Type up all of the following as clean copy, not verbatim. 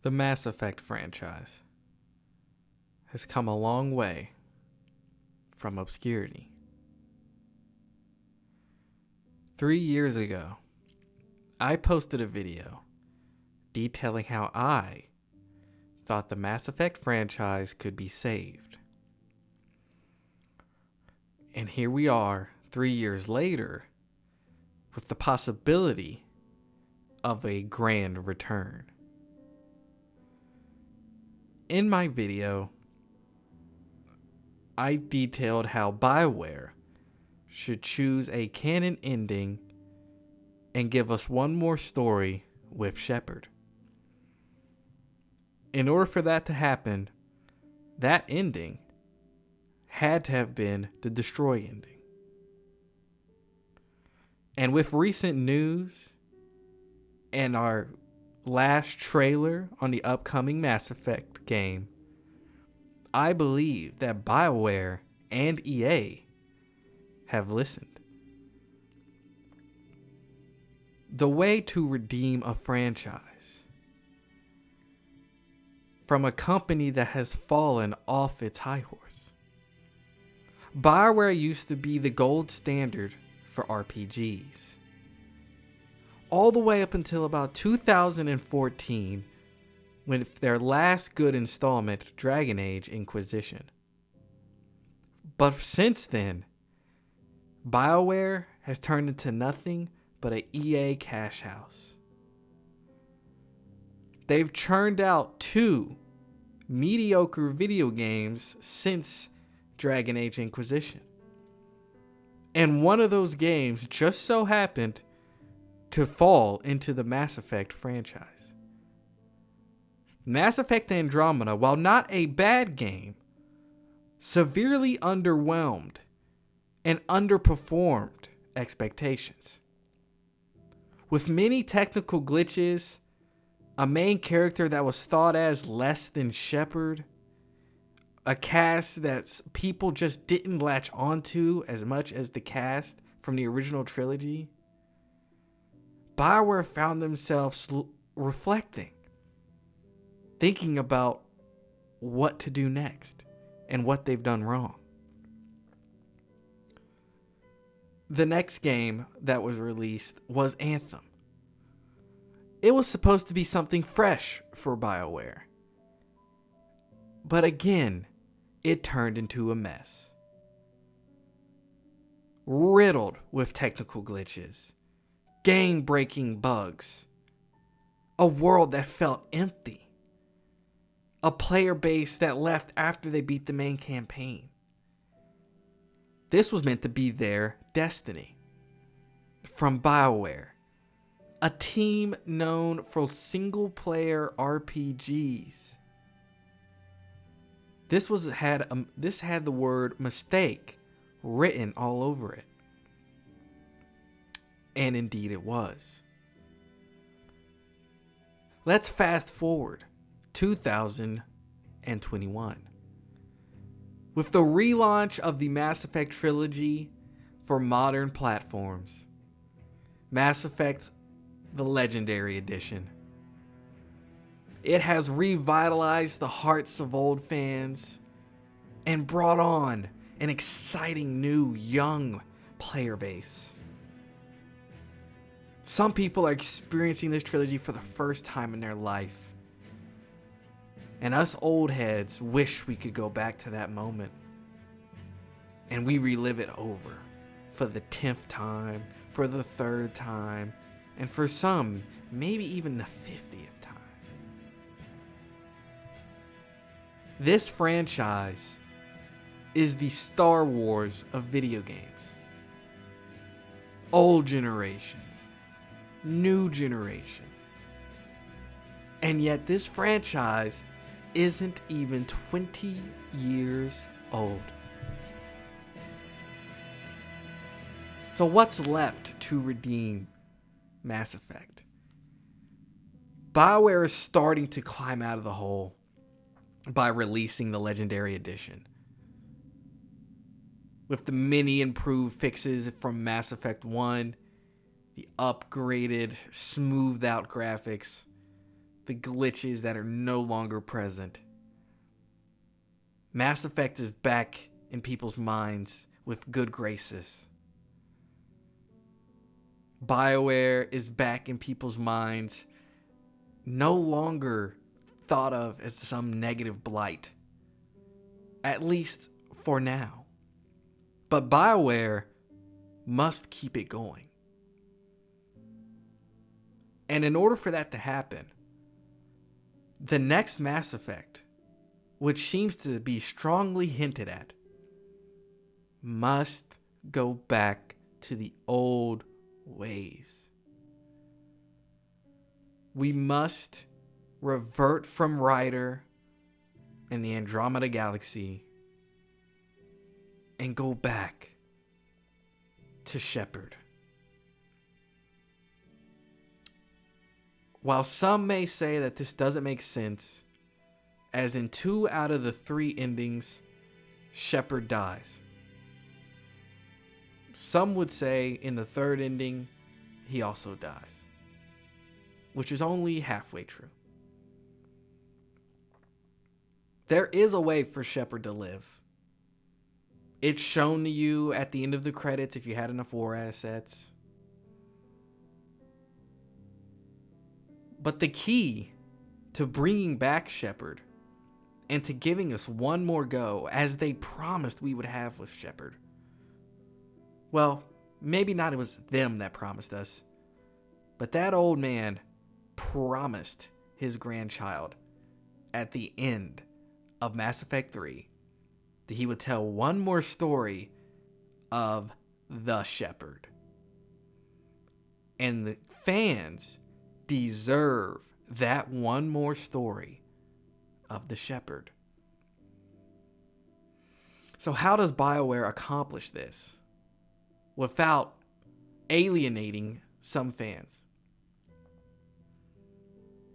The Mass Effect franchise has come a long way from obscurity. 3 years ago, I posted a video detailing how I thought the Mass Effect franchise could be saved. And here we are, 3 years later, with the possibility of a grand return. In my video, I detailed how Bioware should choose a canon ending and give us one more story with Shepard. In order for that to happen, that ending had to have been the Destroy ending. And with recent news and our last trailer on the upcoming Mass Effect game, I believe that Bioware and EA have listened. The way to redeem a franchise from a company that has fallen off its high horse. Bioware used to be the gold standard for RPGs. All the way up until about 2014, with their last good installment, Dragon Age Inquisition. But since then, Bioware has turned into nothing but an EA cash house. They've churned out 2 mediocre video games since Dragon Age Inquisition. And one of those games just so happened to fall into the Mass Effect franchise. Mass Effect Andromeda, while not a bad game, severely underwhelmed and underperformed expectations. With many technical glitches, a main character that was thought as less than Shepard, a cast that people just didn't latch onto as much as the cast from the original trilogy, Bioware found themselves reflecting, thinking about what to do next and what they've done wrong. The next game that was released was Anthem. It was supposed to be something fresh for Bioware. But again, it turned into a mess. Riddled with technical glitches, game-breaking bugs, a world that felt empty, a player base that left after they beat the main campaign. This was meant to be their destiny. From Bioware, a team known for single-player RPGs. This had the word mistake written all over it. And indeed it was. Let's fast forward 2021. With the relaunch of the Mass Effect trilogy for modern platforms, Mass Effect the Legendary Edition. It has revitalized the hearts of old fans and brought on an exciting new young player base. Some people are experiencing this trilogy for the first time in their life. And us old heads wish we could go back to that moment. And we relive it over for the 10th time, for the 3rd time, and for some, maybe even the 50th time. This franchise is the Star Wars of video games. Old generations, new generations. And yet this franchise isn't even 20 years old. So what's left to redeem Mass Effect? Bioware is starting to climb out of the hole by releasing the Legendary Edition. With the many improved fixes from Mass Effect 1, the upgraded, smoothed out graphics, the glitches that are no longer present. Mass Effect is back in people's minds with good graces. Bioware is back in people's minds, no longer thought of as some negative blight. At least for now. But Bioware must keep it going. And in order for that to happen, the next Mass Effect, which seems to be strongly hinted at, must go back to the old ways. We must revert from Ryder and the Andromeda Galaxy and go back to Shepard. While some may say that this doesn't make sense, as in 2 out of the 3 endings, Shepard dies. Some would say in the 3rd ending, he also dies, which is only halfway true. There is a way for Shepard to live. It's shown to you at the end of the credits if you had enough war assets. But the key to bringing back Shepard and to giving us one more go, as they promised we would have with Shepard. Well, maybe not it was them that promised us, but that old man promised his grandchild at the end of Mass Effect 3 that he would tell one more story of the Shepard. And the fans deserve that one more story of the Shepard. So how does BioWare accomplish this without alienating some fans?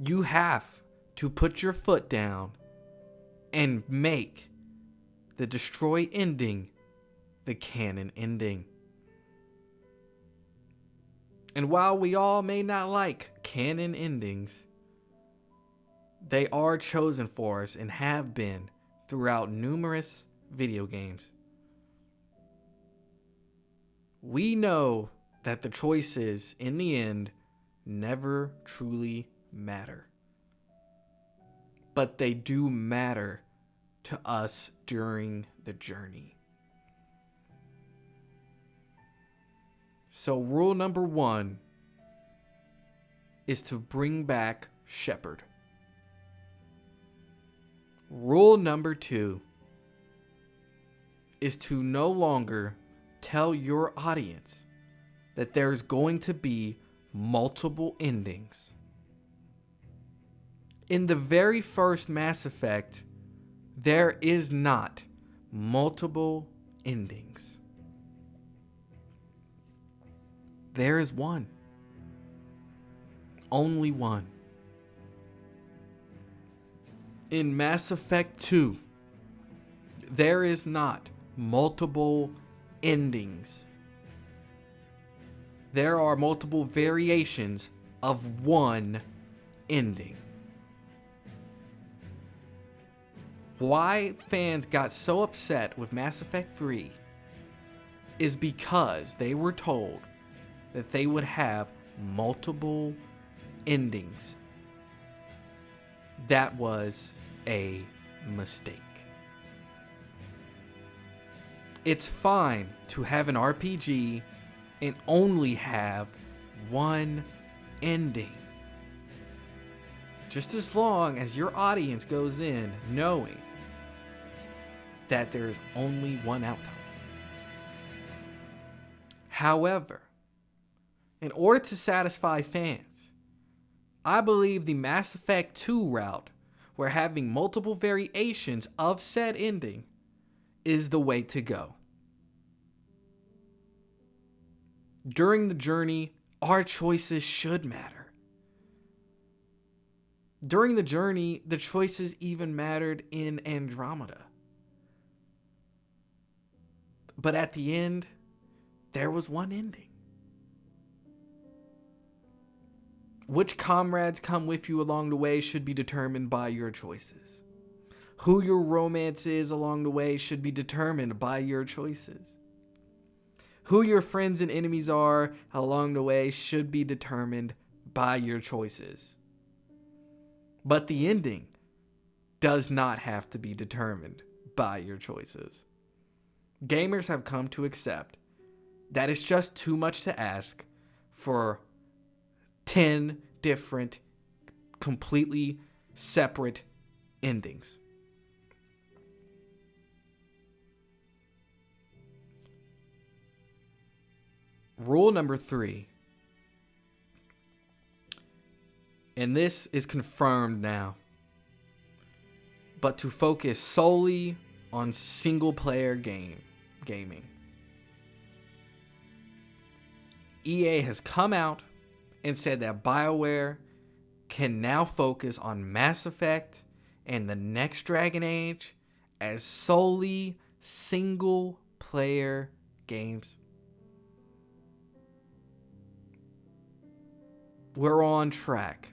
You have to put your foot down and make the Destroy ending the canon ending. And while we all may not like canon endings, they are chosen for us and have been throughout numerous video games. We know that the choices in the end never truly matter. But they do matter to us during the journey. So rule number 1 is to bring back Shepard. Rule number 2 is to no longer tell your audience that there's going to be multiple endings. In the very first Mass Effect, there is not multiple endings. There is one. Only one. In Mass Effect 2, there is not multiple endings. There are multiple variations of one ending. Why fans got so upset with Mass Effect 3 is because they were told that they would have multiple endings. That was a mistake. It's fine to have an RPG and only have one ending. Just as long as your audience goes in knowing that there's only one outcome. However, in order to satisfy fans, I believe the Mass Effect 2 route, where having multiple variations of said ending, is the way to go. During the journey, our choices should matter. During the journey, the choices even mattered in Andromeda. But at the end, there was one ending. Which comrades come with you along the way should be determined by your choices. Who your romance is along the way should be determined by your choices. Who your friends and enemies are along the way should be determined by your choices. But the ending does not have to be determined by your choices. Gamers have come to accept that it's just too much to ask for 10 different, completely separate endings. Rule number 3, and this is confirmed now, but to focus solely on single player gaming. EA has come out and said that Bioware can now focus on Mass Effect and the next Dragon Age as solely single player games. We're on track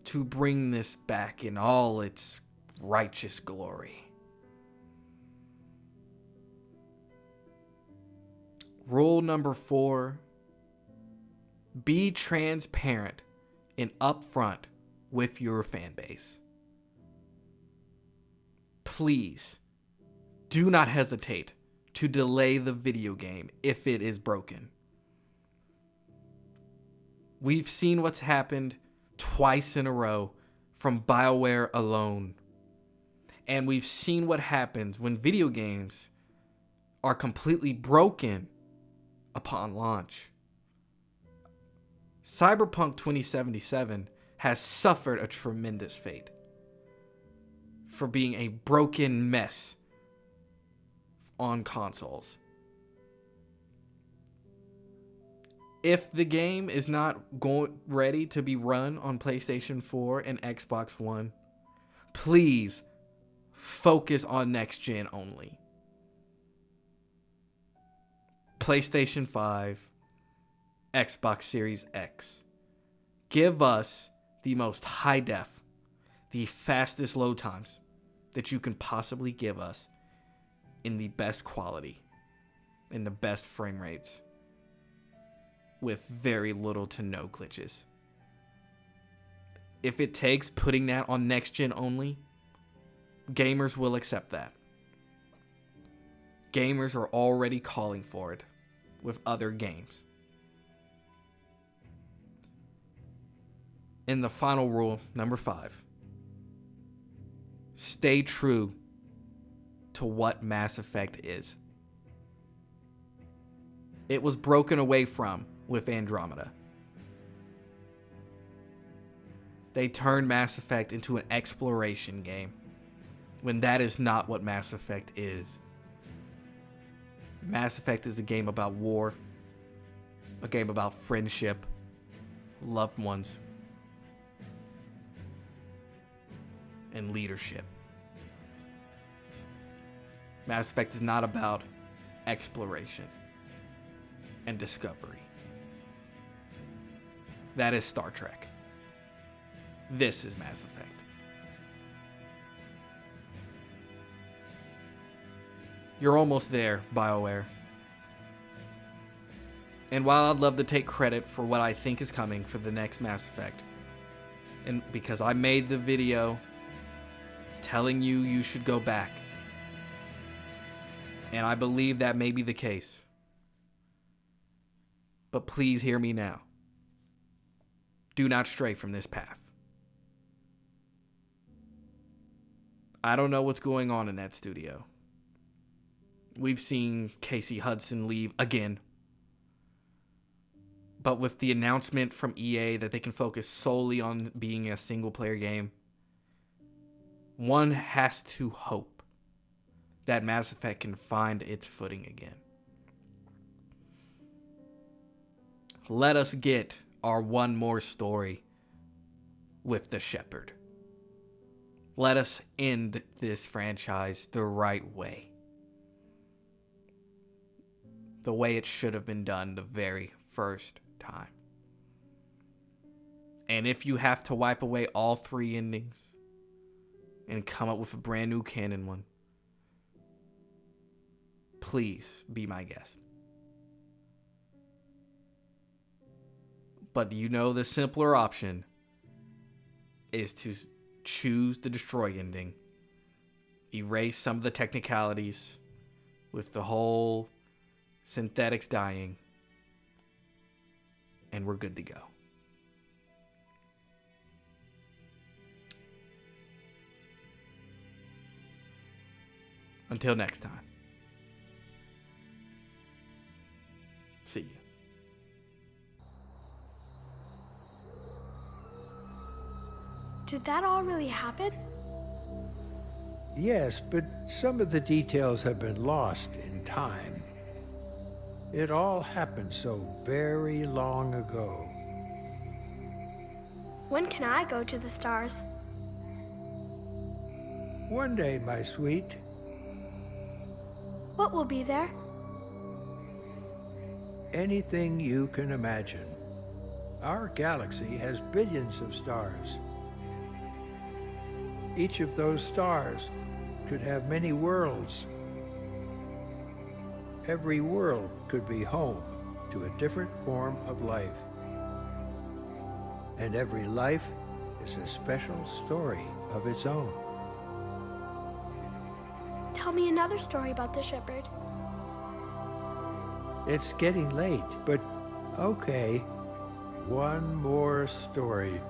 to bring this back in all its righteous glory. Rule number 4, be transparent and upfront with your fan base. Please do not hesitate to delay the video game if it is broken. We've seen what's happened twice in a row from Bioware alone. And we've seen what happens when video games are completely broken upon launch. Cyberpunk 2077 has suffered a tremendous fate for being a broken mess on consoles. If the game is not ready to be run on PlayStation 4 and Xbox One, please focus on next gen only. PlayStation 5, Xbox Series X. Give us the most high def, the fastest load times that you can possibly give us in the best quality, in the best frame rates, with very little to no glitches. If it takes putting that on next gen only, gamers will accept that. Gamers are already calling for it with other games. And the final rule, number 5. Stay true to what Mass Effect is. It was broken away from with Andromeda. They turned Mass Effect into an exploration game, when that is not what Mass Effect is. Mass Effect is a game about war, a game about friendship, loved ones, and leadership. Mass Effect is not about exploration and discovery. That is Star Trek. This is Mass Effect. You're almost there, BioWare. And while I'd love to take credit for what I think is coming for the next Mass Effect, and because I made the video telling you should go back, and I believe that may be the case, but please hear me now. Do not stray from this path. I don't know what's going on in that studio. We've seen Casey Hudson leave again. But with the announcement from EA that they can focus solely on being a single-player game, one has to hope that Mass Effect can find its footing again. Let us get our one more story with the Shepherd. Let us end this franchise the right way. The way it should have been done the very first time. And if you have to wipe away all 3 endings and come up with a brand new canon one, please be my guest. But you know the simpler option is to choose the destroy ending, erase some of the technicalities with the whole synthetics dying, and we're good to go. Until next time. See you. Did that all really happen? Yes, but some of the details have been lost in time. It all happened so very long ago. When can I go to the stars? One day, my sweet. What will be there? Anything you can imagine. Our galaxy has billions of stars. Each of those stars could have many worlds. Every world could be home to a different form of life. And every life is a special story of its own. Tell me another story about the shepherd. It's getting late, but okay. One more story.